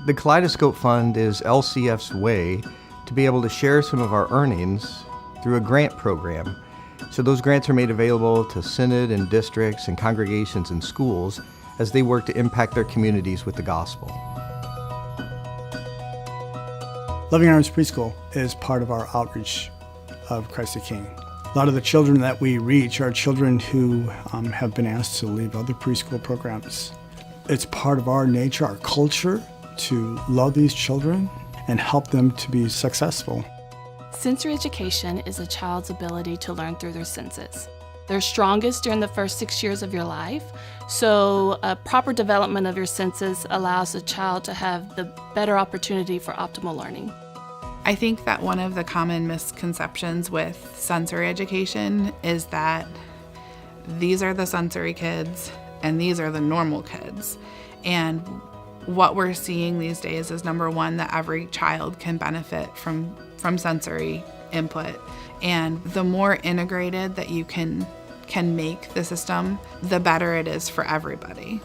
The Kaleidoscope Fund is LCF's way to be able to share some of our earnings through a grant program. So those grants are made available to synod and districts and congregations and schools as they work to impact their communities with the gospel. Loving Arms Preschool is part of our outreach of Christ the King. A lot of the children that we reach are children who have been asked to leave other preschool programs. It's part of our nature, our culture, to love these children and help them to be successful. Sensory education is a child's ability to learn through their senses. They're strongest during the first 6 years of your life, so a proper development of your senses allows a child to have the better opportunity for optimal learning. I think that one of the common misconceptions with sensory education is that these are the sensory kids and these are the normal kids. And what we're seeing these days is, number one, that every child can benefit from sensory input. And the more integrated that you can make the system, the better it is for everybody.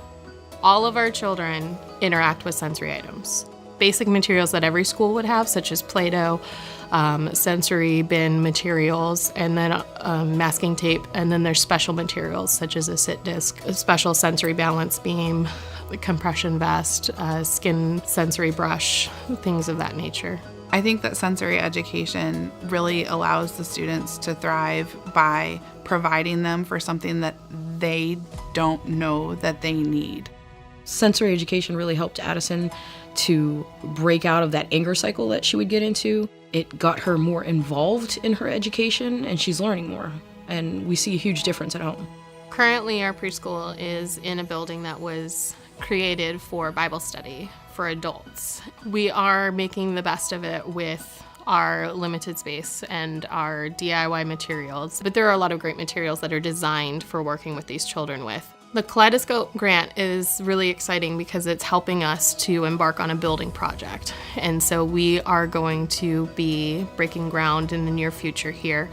All of our children interact with sensory items. Basic materials that every school would have, such as Play-Doh, sensory bin materials, and then masking tape, and then there's special materials such as a sit disc, a special sensory balance beam, a compression vest, skin sensory brush, things of that nature. I think that sensory education really allows the students to thrive by providing them for something that they don't know that they need. Sensory education really helped Addison to break out of that anger cycle that she would get into. It got her more involved in her education, and she's learning more, and we see a huge difference at home. Currently, our preschool is in a building that was created for Bible study for adults. We are making the best of it with our limited space and our DIY materials, but there are a lot of great materials that are designed for working with these children with. The Kaleidoscope grant is really exciting because it's helping us to embark on a building project. And so we are going to be breaking ground in the near future here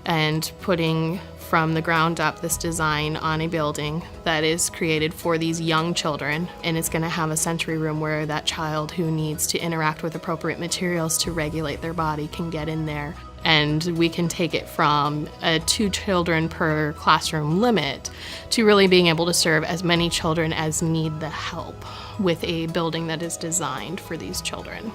and putting from the ground up this design on a building that is created for these young children. And it's going to have a sensory room where that child who needs to interact with appropriate materials to regulate their body can get in there. And we can take it from a 2 children per classroom limit to really being able to serve as many children as need the help with a building that is designed for these children.